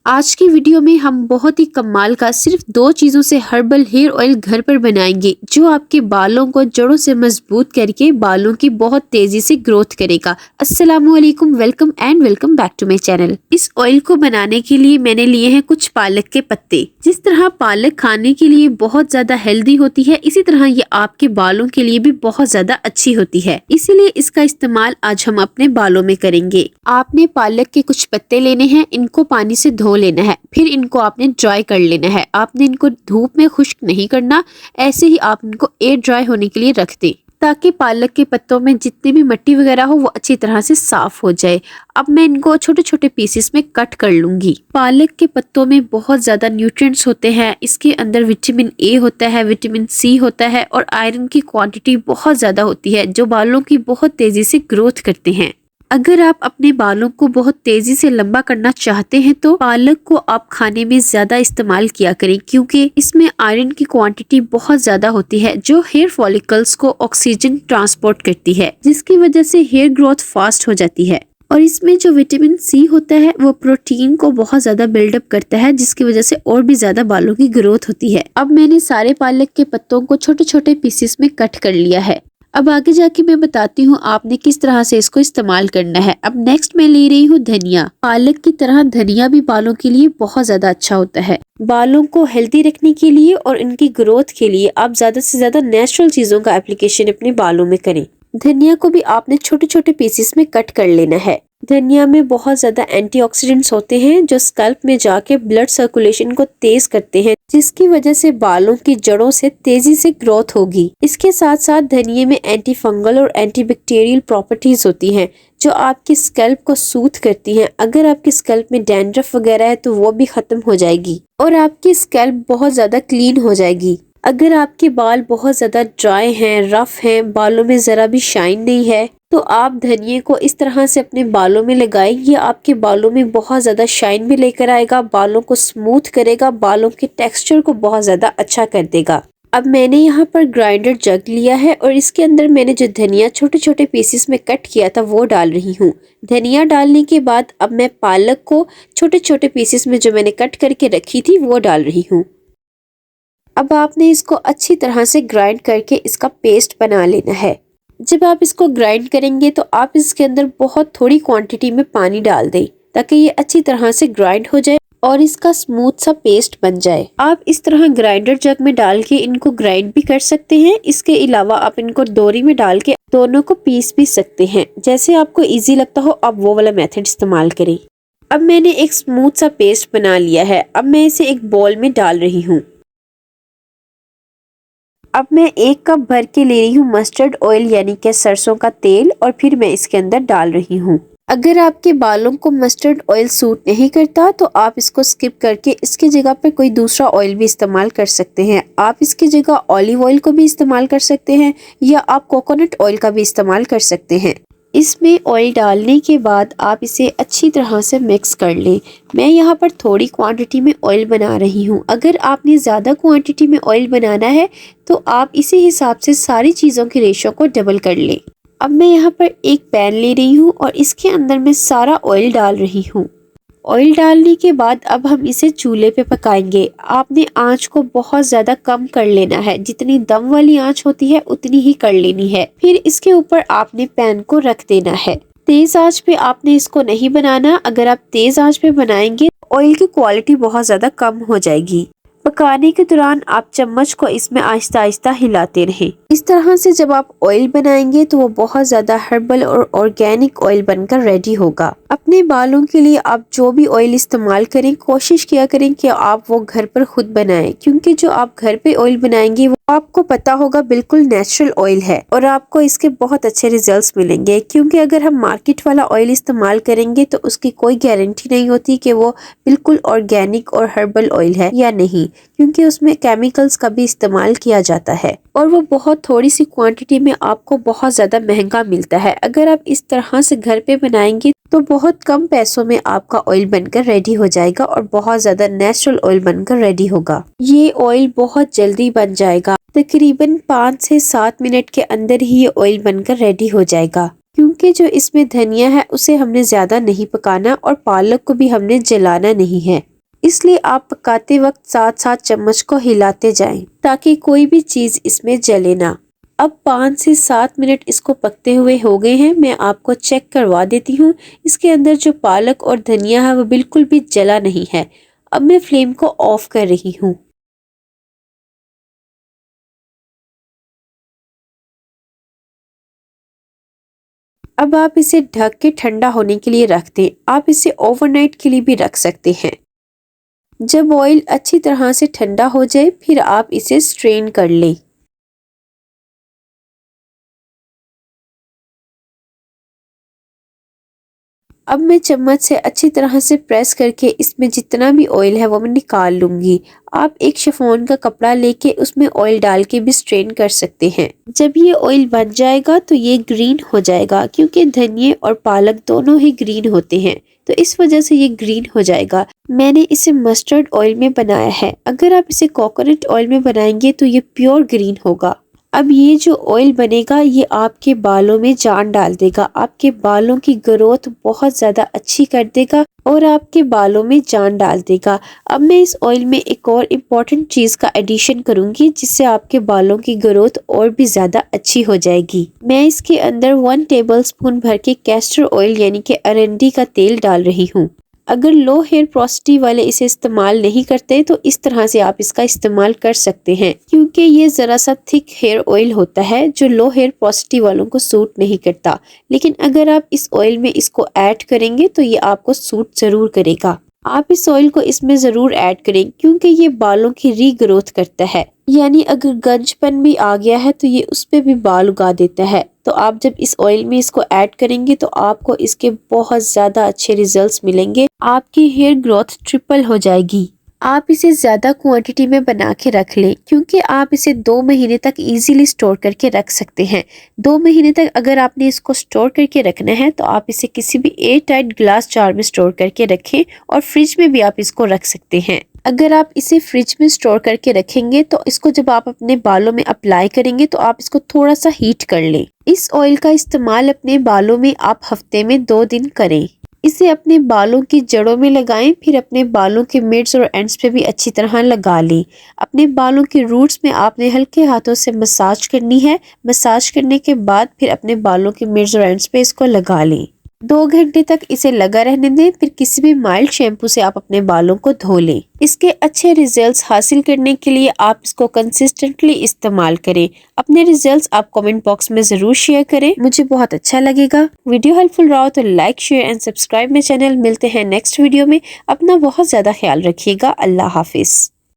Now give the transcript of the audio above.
आज की वीडियो में हम बहुत ही कमाल का सिर्फ दो चीजों से हर्बल हेयर ऑयल घर पर बनाएंगे जो आपके बालों को जड़ों से मजबूत करके बालों की बहुत तेजी से ग्रोथ करेगा। अस्सलामुअलैकुम, welcome and welcome back to my channel. इस ऑयल को बनाने के लिए मैंने लिए हैं कुछ पालक के पत्ते। जिस तरह पालक खाने के लिए बहुत ज्यादा हेल्दी होती है, इसी तरह ये आपके बालों के लिए भी बहुत ज्यादा अच्छी होती है, इसीलिए इसका इस्तेमाल आज हम अपने बालों में करेंगे। आपने पालक के कुछ पत्ते लेने हैं, इनको पानी से धो लेना है, फिर इनको आपने ड्राई कर लेना है। आपने इनको धूप में खुश्क नहीं करना, ऐसे ही आप इनको एयर ड्राई होने के लिए रख दें ताकि पालक के पत्तों में जितनी भी मिट्टी वगैरह हो वो अच्छी तरह से साफ हो जाए। अब मैं इनको छोटे छोटे पीसेस में कट कर लूंगी। पालक के पत्तों में बहुत ज्यादा न्यूट्रिएंट्स होते हैं। इसके अंदर विटामिन ए होता है, विटामिन सी होता है और आयरन की क्वांटिटी बहुत ज्यादा होती है जो बालों की बहुत तेजी से ग्रोथ करते हैं। अगर आप अपने बालों को बहुत तेजी से लंबा करना चाहते हैं तो पालक को आप खाने में ज्यादा इस्तेमाल किया करें, क्योंकि इसमें आयरन की क्वांटिटी बहुत ज्यादा होती है जो हेयर फॉलिकल्स को ऑक्सीजन ट्रांसपोर्ट करती है, जिसकी वजह से हेयर ग्रोथ फास्ट हो जाती है। और इसमें जो विटामिन सी होता है वो प्रोटीन को बहुत ज्यादा बिल्डअप करता है, जिसकी वजह से और भी ज्यादा बालों की ग्रोथ होती है। अब मैंने सारे पालक के पत्तों को छोटे छोटे पीसेस में कट कर लिया है। अब आगे जाके मैं बताती हूँ आपने किस तरह से इसको इस्तेमाल करना है। अब नेक्स्ट मैं ले रही हूँ धनिया। पालक की तरह धनिया भी बालों के लिए बहुत ज्यादा अच्छा होता है। बालों को हेल्दी रखने के लिए और इनकी ग्रोथ के लिए आप ज्यादा से ज्यादा नेचुरल चीजों का एप्लीकेशन अपने बालों में करें। धनिया को भी आपने छोटे छोटे पीसेस में कट कर लेना है। धनिया में बहुत ज्यादा एंटीऑक्सीडेंट्स होते हैं जो स्कैल्प में जाके ब्लड सर्कुलेशन को तेज करते हैं, जिसकी वजह से बालों की जड़ों से तेजी से ग्रोथ होगी। इसके साथ साथ धनिये में एंटी फंगल और एंटीबैक्टीरियल प्रॉपर्टीज होती हैं जो आपकी स्कैल्प को सूथ करती हैं। अगर आपकी स्कैल्प में डैंड्रफ वगैरह है तो वो भी खत्म हो जाएगी और आपकी स्कैल्प बहुत ज्यादा क्लीन हो जाएगी। अगर आपके बाल बहुत ज्यादा ड्राई हैं, रफ हैं, बालों में जरा भी शाइन नहीं है, तो आप धनिये को इस तरह से अपने बालों में लगाएं। ये आपके बालों में बहुत ज्यादा शाइन भी लेकर आएगा, बालों को स्मूथ करेगा, बालों के टेक्सचर को बहुत ज्यादा अच्छा कर देगा। अब मैंने यहाँ पर ग्राइंडर जग लिया है और इसके अंदर मैंने जो धनिया छोटे छोटे पीसेस में कट किया था वो डाल रही हूँ। धनिया डालने के बाद अब मैं पालक को छोटे छोटे पीसेस में जो मैंने कट करके रखी थी वो डाल रही हूँ। अब आपने इसको अच्छी तरह से ग्राइंड करके इसका पेस्ट बना लेना है। जब आप इसको ग्राइंड करेंगे तो आप इसके अंदर बहुत थोड़ी क्वांटिटी में पानी डाल दें ताकि ये अच्छी तरह से ग्राइंड हो जाए और इसका स्मूथ सा पेस्ट बन जाए। आप इस तरह ग्राइंडर जग में डाल के इनको ग्राइंड भी कर सकते हैं। इसके अलावा आप इनको डोरी में डाल के दोनों को पीस भी सकते हैं। जैसे आपको इजी लगता हो आप वो वाला मेथड इस्तेमाल करें। अब मैंने एक स्मूथ सा पेस्ट बना लिया है। अब मैं इसे एक बाउल में डाल रही हूँ। अब मैं 1 कप भर के ले रही हूँ मस्टर्ड ऑयल यानी कि सरसों का तेल और फिर मैं इसके अंदर डाल रही हूँ। अगर आपके बालों को मस्टर्ड ऑयल सूट नहीं करता तो आप इसको स्किप करके इसकी जगह पर कोई दूसरा ऑयल भी इस्तेमाल कर सकते हैं। आप इसकी जगह ऑलिव ऑयल को भी इस्तेमाल कर सकते हैं या आप कोकोनट ऑयल का भी इस्तेमाल कर सकते हैं। इसमें ऑयल डालने के बाद आप इसे अच्छी तरह से मिक्स कर लें। मैं यहाँ पर थोड़ी क्वांटिटी में ऑयल बना रही हूँ। अगर आपने ज़्यादा क्वांटिटी में ऑयल बनाना है तो आप इसी हिसाब से सारी चीज़ों के रेशो को डबल कर लें। अब मैं यहाँ पर एक पैन ले रही हूँ और इसके अंदर मैं सारा ऑयल डाल रही हूँ। ऑयल डालने के बाद अब हम इसे चूल्हे पे पकाएंगे। आपने आंच को बहुत ज्यादा कम कर लेना है, जितनी दम वाली आंच होती है उतनी ही कर लेनी है। फिर इसके ऊपर आपने पैन को रख देना है। तेज आंच पे आपने इसको नहीं बनाना। अगर आप तेज आंच पे बनाएंगे ऑयल की क्वालिटी बहुत ज्यादा कम हो जाएगी। पकाने के दौरान आप चम्मच को इसमें आहिस्ता आहिस्ता हिलाते रहें। इस तरह से जब आप ऑयल बनाएंगे तो वो बहुत ज्यादा हर्बल और ऑर्गेनिक ऑयल बनकर रेडी होगा। अपने बालों के लिए आप जो भी ऑयल इस्तेमाल करें कोशिश किया करें कि आप वो घर पर खुद बनाएं, क्योंकि जो आप घर पे ऑयल बनाएंगे वो आपको पता होगा बिल्कुल नेचुरल ऑयल है और आपको इसके बहुत अच्छे रिजल्ट्स मिलेंगे। क्योंकि अगर हम मार्केट वाला ऑयल इस्तेमाल करेंगे तो उसकी कोई गारंटी नहीं होती कि वो बिल्कुल ऑर्गेनिक और हर्बल ऑयल है या नहीं, क्योंकि उसमें केमिकल्स का भी इस्तेमाल किया जाता है और वो बहुत थोड़ी सी क्वांटिटी में आपको बहुत ज्यादा महंगा मिलता है। अगर आप इस तरह से घर पे बनाएंगे तो बहुत कम पैसों में आपका ऑयल बनकर रेडी हो जाएगा और बहुत ज्यादा नेचुरल ऑयल बनकर रेडी होगा। ये ऑयल बहुत जल्दी बन जाएगा, तकरीबन 5 से 7 मिनट के अंदर ही ये ऑयल बनकर रेडी हो जाएगा। क्योंकि जो इसमें धनिया है उसे हमने ज्यादा नहीं पकाना और पालक को भी हमने जलाना नहीं है। इसलिए आप पकाते वक्त साथ साथ चम्मच को हिलाते जाएं ताकि कोई भी चीज इसमें जले ना। अब 5 से 7 मिनट इसको पकते हुए हो गए हैं। मैं आपको चेक करवा देती हूँ। इसके अंदर जो पालक और धनिया है वो बिल्कुल भी जला नहीं है। अब मैं फ्लेम को ऑफ कर रही हूँ। अब आप इसे ढक के ठंडा होने के लिए रख दें। आप इसे ओवरनाइट के लिए भी रख सकते हैं। जब ऑयल अच्छी तरह से ठंडा हो जाए फिर आप इसे स्ट्रेन कर लें। अब मैं चम्मच से अच्छी तरह से प्रेस करके इसमें जितना भी ऑयल है वो मैं निकाल लूंगी। आप एक शिफॉन का कपड़ा लेके उसमें ऑयल डाल के भी स्ट्रेन कर सकते हैं। जब ये ऑयल बन जाएगा तो ये ग्रीन हो जाएगा, क्योंकि धनिया और पालक दोनों ही ग्रीन होते हैं, तो इस वजह से ये ग्रीन हो जाएगा। मैंने इसे मस्टर्ड ऑयल में बनाया है। अगर आप इसे कोकोनट ऑयल में बनाएंगे तो ये प्योर ग्रीन होगा। अब ये जो ऑयल बनेगा ये आपके बालों में जान डाल देगा, आपके बालों की ग्रोथ बहुत ज़्यादा अच्छी कर देगा और आपके बालों में जान डाल देगा। अब मैं इस ऑयल में एक और इम्पॉर्टेंट चीज़ का एडिशन करूंगी जिससे आपके बालों की ग्रोथ और भी ज़्यादा अच्छी हो जाएगी। मैं इसके अंदर 1 टेबल स्पून भर के कैस्टर ऑयल यानी कि अरंडी का तेल डाल रही हूँ। अगर लो हेयर पोरोसिटी वाले इसे इस्तेमाल नहीं करते तो इस तरह से आप इसका इस्तेमाल कर सकते हैं, क्योंकि ये ज़रा सा थिक हेयर ऑयल होता है जो लो हेयर पोरोसिटी वालों को सूट नहीं करता। लेकिन अगर आप इस ऑयल में इसको ऐड करेंगे तो ये आपको सूट ज़रूर करेगा। आप इस ऑयल को इसमें ज़रूर ऐड करें, क्योंकि ये बालों की रीग्रोथ करता है। यानी अगर गंजपन भी आ गया है तो ये उस पे भी बाल उगा देता है। तो आप जब इस ऑयल में इसको ऐड करेंगे तो आपको इसके बहुत ज़्यादा अच्छे रिजल्ट्स मिलेंगे। आपकी हेयर ग्रोथ ट्रिपल हो जाएगी। आप इसे ज़्यादा क्वांटिटी में बना के रख लें, क्योंकि आप इसे 2 महीने तक इजीली स्टोर करके रख सकते हैं। 2 महीने तक अगर आपने इसको स्टोर करके रखना है तो आप इसे किसी भी एयर टाइट ग्लास जार में स्टोर करके रखें और फ्रिज में भी आप इसको रख सकते हैं। अगर आप इसे फ्रिज में स्टोर करके रखेंगे तो इसको जब आप अपने बालों में अप्लाई करेंगे तो आप इसको थोड़ा सा हीट कर लें। इस ऑयल का इस्तेमाल अपने बालों में आप हफ्ते में 2 दिन करें। इसे अपने बालों की जड़ों में लगाएं, फिर अपने बालों के मिड्स और एंड्स पे भी अच्छी तरह लगा लें। अपने बालों के रूट्स में आपने हल्के हाथों से मसाज करनी है। मसाज करने के बाद फिर अपने बालों के मिड्स और एंड्स पे इसको लगा लें। 2 घंटे तक इसे लगा रहने दें, फिर किसी भी माइल्ड शैम्पू से आप अपने बालों को धो लें। इसके अच्छे रिजल्ट्स हासिल करने के लिए आप इसको कंसिस्टेंटली इस्तेमाल करें। अपने रिजल्ट्स आप कमेंट बॉक्स में जरूर शेयर करें, मुझे बहुत अच्छा लगेगा। वीडियो हेल्पफुल रहा तो like share and subscribe my channel. मिलते हैं नेक्स्ट वीडियो में। अपना बहुत ज्यादा ख्याल रखिएगा। अल्लाह हाफिज।